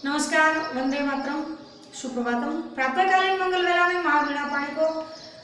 नमस्कार, वंदे मातरम, सुप्रभातम। प्रातःकालीन मंगल वेला में माँ वीणा पाणी को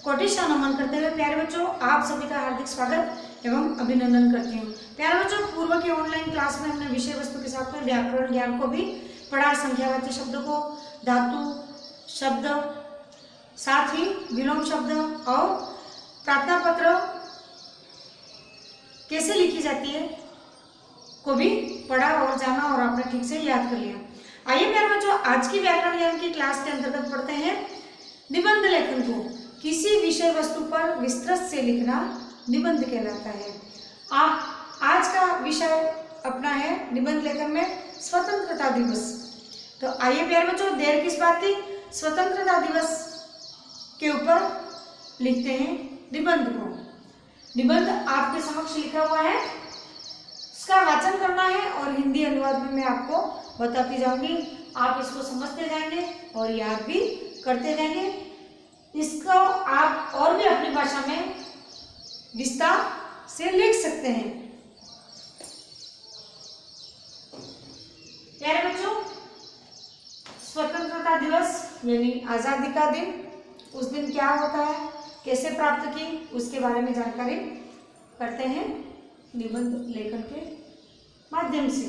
कोटिशा नमन करते हुए प्यारे बच्चों, आप सभी का हार्दिक स्वागत एवं अभिनंदन करती हूँ। प्यारे बच्चों, पूर्व की ऑनलाइन क्लास में हमने विषय वस्तु के साथ में व्याकरण ज्ञान को भी पढ़ा, संख्यावाची शब्दों को, धातु शब्द, साथ ही विलोम शब्द और प्रार्थना पत्र कैसे लिखी जाती है को भी पढ़ा और जाना और आपने ठीक से याद कर लिया। आइए प्यारे बच्चों, आज की व्याकरण ज्ञान की क्लास के अंतर्गत पढ़ते हैं निबंध लेखन को। किसी विषय वस्तु पर विस्तृत से लिखना निबंध कहलाता है। आज का विषय अपना है निबंध लेखन में स्वतंत्रता दिवस। तो आइए प्यारे बच्चों, देर किस बात की, स्वतंत्रता दिवस के ऊपर लिखते हैं निबंध को। निबंध आपके समक्ष लिखा हुआ है, इसका वाचन करना है और हिंदी अनुवाद में मैं आपको बताती जाऊंगी। आप इसको समझते जाएंगे और याद भी करते जाएंगे। इसको आप और भी अपनी भाषा में विस्तार से लिख सकते हैं। प्यारे बच्चों, स्वतंत्रता दिवस यानी आजादी का दिन, उस दिन क्या होता है, कैसे प्राप्त की, उसके बारे में जानकारी करते हैं निबंध लेखन के माध्यम से।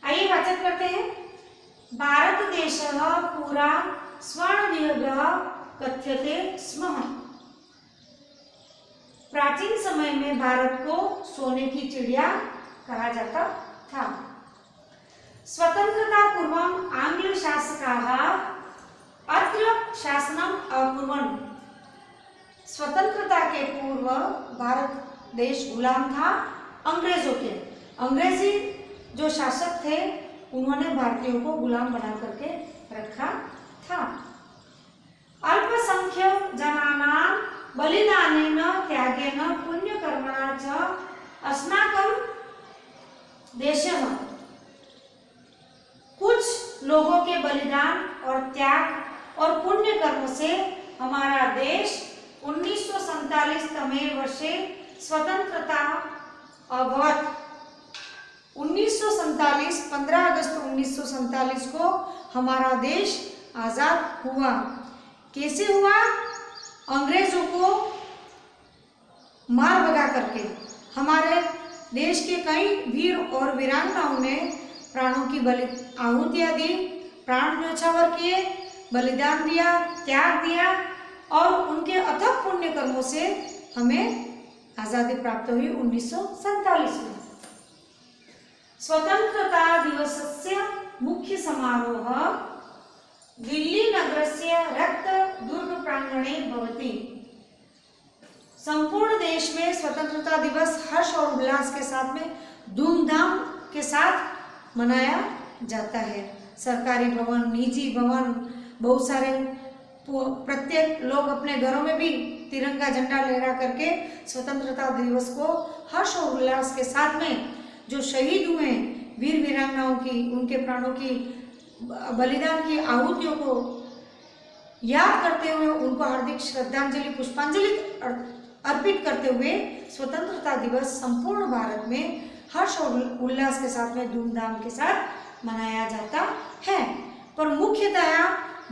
आइए वाचन करते हैं। भारत देशः पुरा स्वर्णविहगः कथ्यते स्म। प्राचीन समय में भारत को सोने की चिड़िया कहा जाता था। स्वतंत्रता पूर्वम आंग्ल शासकाः अत्र शासनम अकुर्वन्। स्वतंत्रता के पूर्व भारत देश गुलाम था अंग्रेजों के। अंग्रेजी जो शासक थे उन्होंने भारतीयों को गुलाम बना करके रखा था। अल्पसंख्यक जनानां बलिदानेन त्यागेन पुण्यकर्मणा च अस्माकं देशः। कुछ लोगों के बलिदान और त्याग और पुण्य कर्म से हमारा देश 1947 तमे वर्षे स्वतंत्रता अभवत्। 1947 15 अगस्त 1947 को हमारा देश आजाद हुआ। कैसे हुआ? अंग्रेजों को मार भगा करके। हमारे देश के कई वीर और वीरांगनाओं ने प्राणों की आहुतियां दी, प्राण न्यौछावर किए, बलिदान दिया, त्याग दिया और उनके अथक पुण्य कर्मों से हमें आजादी प्राप्त हुई 1947 में। स्वतंत्रता दिवसस्य मुख्य समारोह दिल्ली नगरस्य रक्त दुर्ग प्रांगणे भवति। संपूर्ण देश में स्वतंत्रता दिवस हर्ष और उल्लास के साथ में धूमधाम के साथ मनाया जाता है। सरकारी भवन, निजी भवन, बहुत सारे प्रत्येक लोग अपने घरों में भी तिरंगा झंडा लहरा करके स्वतंत्रता दिवस को हर्ष और उल्लास के साथ में जो शहीद हुए वीर वीरांगनाओं की, उनके प्राणों की बलिदान की आहुतियों को याद करते हुए उनको हार्दिक श्रद्धांजलि पुष्पांजलि अर्पित करते हुए स्वतंत्रता दिवस संपूर्ण भारत में हर्ष और उल्लास के साथ में धूमधाम के साथ मनाया जाता है। पर मुख्यतः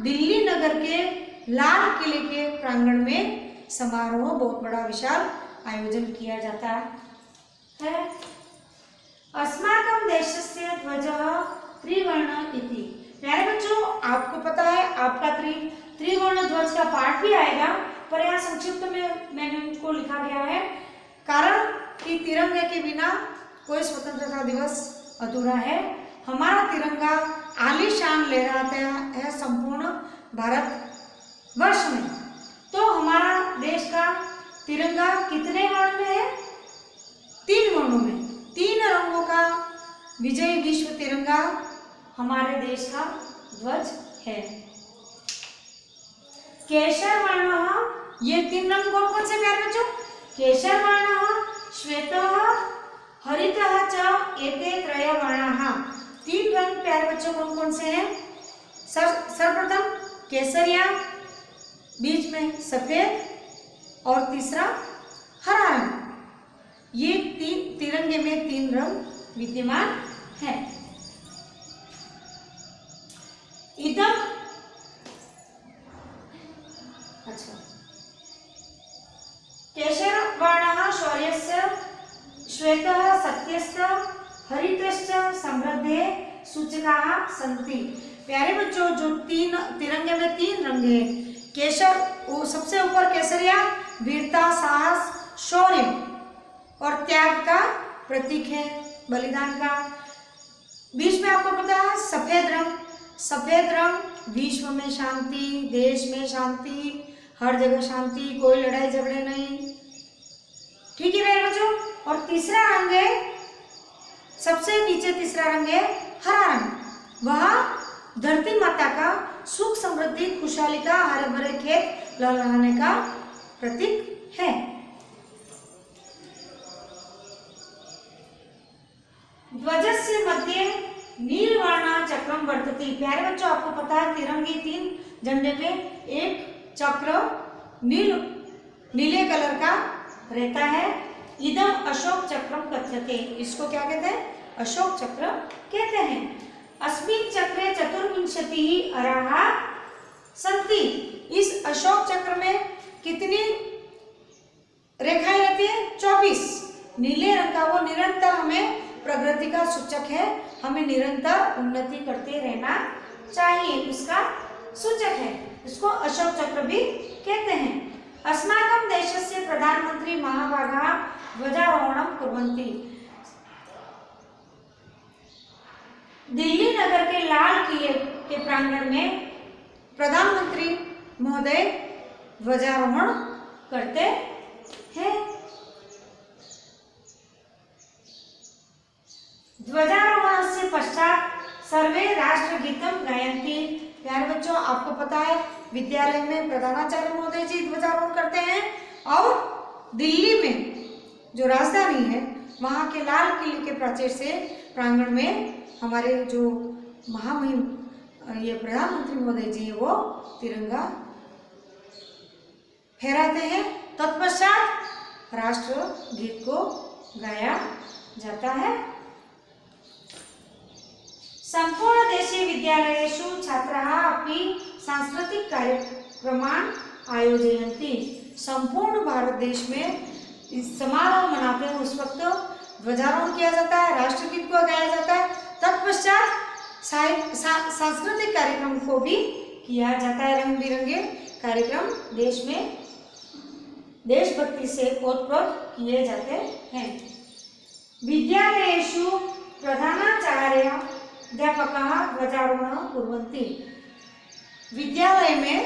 दिल्ली नगर के लाल किले के प्रांगण में समारोह बहुत बड़ा विशाल आयोजन किया जाता है। अस्माकं देशस्य ध्वजः त्रिवर्ण इति। प्यारे बच्चों, आपको पता है आपका त्रिवर्ण ध्वज का पाठ भी आएगा, पर यहाँ संक्षिप्त में मैंने इनको लिखा गया है कारण कि तिरंगे के बिना कोई स्वतंत्रता दिवस अधूरा है। हमारा तिरंगा आलीशान लहराता है संपूर्ण भारत वर्ष में। तो हमारा देश का तिरंगा कितने वर्ण में है? 3 वर्णों में, 3 रंगों का विजयी विश्व तिरंगा हमारे देश का ध्वज है। केशर वर्ण, ये 3 रंग कौन कौन से प्यारे बच्चों? केशर वर्ण, श्वेतः, हरितः च एते त्रय वर्णाः। 3 रंग प्यारे बच्चों कौन कौन से हैं? सर्वप्रथम केसरिया, बीच में सफेद और तीसरा हरा रंग। ये तिरंगे में 3 रंग विद्यमान है। शौर्यस्य श्वेतः सत्यस्य हरितश्च समृद्धे सूचकाः सन्ति। प्यारे बच्चों, जो तीन तिरंगे में तीन रंग है, केसर वो सबसे ऊपर केसरिया वीरता, साहस, शौर्य और त्याग का प्रतीक है, बलिदान का। बीच में आपको पता है सफेद रंग, सफेद रंग विश्व में शांति, देश में शांति, हर जगह शांति, कोई लड़ाई झगड़े नहीं, ठीक है मेरे बच्चों। और तीसरा रंग है, सबसे नीचे तीसरा रंग है हरा रंग, वह धरती माता का सुख समृद्धि खुशहाली का, हरे भरे खेत लहलहाने का प्रतीक है। ध्वजस्य मध्ये नीलवर्णा चक्रम वर्तते। प्यारे बच्चों, आपको पता है तिरंगे तीन झंडे में एक चक्र नीले कलर का रहता है। इदम अशोक चक्रम कथ्यते, इसको क्या कहते हैं? अशोक चक्र कहते हैं। अस्मिन् चक्रे चतुर्विंशति अराहा सन्ति। इस अशोक चक्र में कितनी रेखाएं रहती है? 24। नीले रंग का वो निरंतर हमें प्रगति का सूचक है, हमें निरंतर उन्नति करते रहना चाहिए, इसका सूचक है। इसको अशोक चक्र भी कहते हैं। अस्माकं देशस्य प्रधानमंत्री महाभागाः ध्वजारोहणं कुर्वन्ति। दिल्ली नगर के लाल किले के प्रांगण में प्रधानमंत्री महोदय ध्वजारोहण करते हैं। ध्वजारोहणस्य पश्चात सर्वे राष्ट्रगीतम गायन्ति। प्यारे बच्चों, आपको पता है विद्यालय में प्रधानाचार्य महोदय जी ध्वजारोहण करते हैं और दिल्ली में जो राजधानी है वहाँ के लाल किले के प्राचीर से प्रांगण में हमारे जो महामहिम ये प्रधानमंत्री महोदय जी है वो तिरंगा फहराते हैं। तत्पश्चात राष्ट्र गीत को गाया जाता है। संपूर्ण देशे विद्यालयेषु छात्राः अपि सांस्कृतिक कार्यक्रमान् आयोजयन्ति। संपूर्ण भारत देश में इस समारोह मनाते हैं, उस वक्त ध्वजारोहण किया जाता है, राष्ट्रगीत को गाया जाता है। तत्पश्चात सांस्कृतिक कार्यक्रम को भी किया जाता है। रंग बिरंगे कार्यक्रम देश में देशभक्ति से ओतप्रोत किए जाते हैं। विद्यालयेषु प्रधानाचार्याध्यापकाः ध्वजारोहणं कुर्वन्ति। विद्यालय में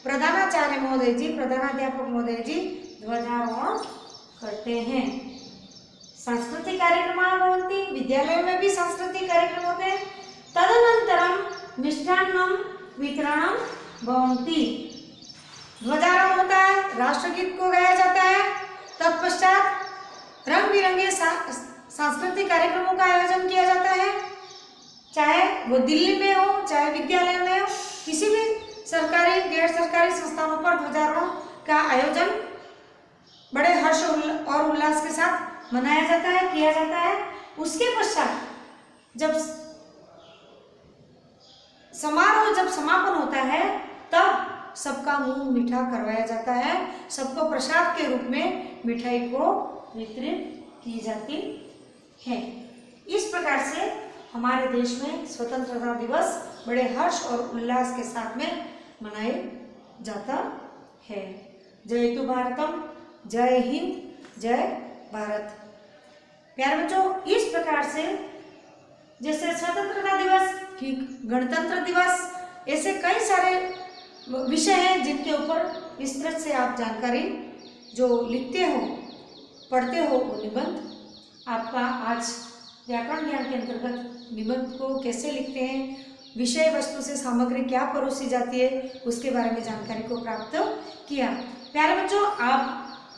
प्रधानाचार्य महोदय जी, प्रधानाध्यापक महोदय जी ध्वजारोहण करते हैं। सांस्कृतिक कार्यक्रम भवन्ति, विद्यालय में भी सांस्कृतिक कार्यक्रम होते हैं। तदनंतरम मिष्टान्नम वितरणम भवन्ति। ध्वजारोहण होता है, राष्ट्रगीत को गाया जाता है, तत्पश्चात रंग बिरंगे सांस्कृतिक कार्यक्रमों का आयोजन किया जाता है। चाहे वो दिल्ली में हो, चाहे विद्यालय में हो, किसी भी सरकारी गैर सरकारी संस्थानों पर ध्वजारोहण का आयोजन बड़े हर्ष और उल्लास के साथ मनाया जाता है, किया जाता है। उसके पश्चात जब समारोह जब समापन होता है तब सबका मुंह मीठा करवाया जाता है, सबको प्रसाद के रूप में मिठाई को वितरित की जाती है। इस प्रकार से हमारे देश में स्वतंत्रता दिवस बड़े हर्ष और उल्लास के साथ में मनाया जाता है। जय तु भारतम, जय हिंद, जय भारत। प्यारे बच्चों, इस प्रकार से जैसे स्वतंत्रता दिवस, ठीक गणतंत्र दिवस, ऐसे कई सारे विषय हैं जिनके ऊपर विस्तृत से आप जानकारी जो लिखते हो, पढ़ते हो, वो निबंध आपका आज व्याकरण ज्ञान के अंतर्गत निबंध को कैसे लिखते हैं, विषय वस्तु से सामग्री क्या परोसी जाती है, उसके बारे में जानकारी को प्राप्त किया। प्यारे बच्चों, आप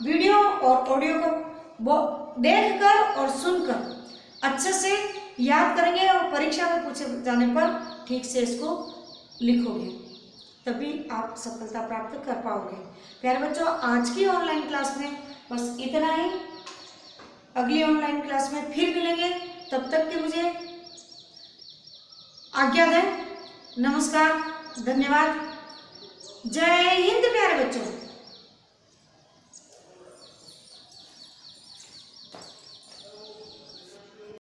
वीडियो और ऑडियो को देखकर और सुनकर अच्छे से याद करेंगे और परीक्षा में पूछे जाने पर ठीक से इसको लिखोगे, तभी आप सफलता प्राप्त कर पाओगे। प्यारे बच्चों, आज की ऑनलाइन क्लास में बस इतना ही। अगली ऑनलाइन क्लास में फिर मिलेंगे, तब तक के मुझे आज्ञा दें। नमस्कार, धन्यवाद, जय हिंद प्यारे बच्चों।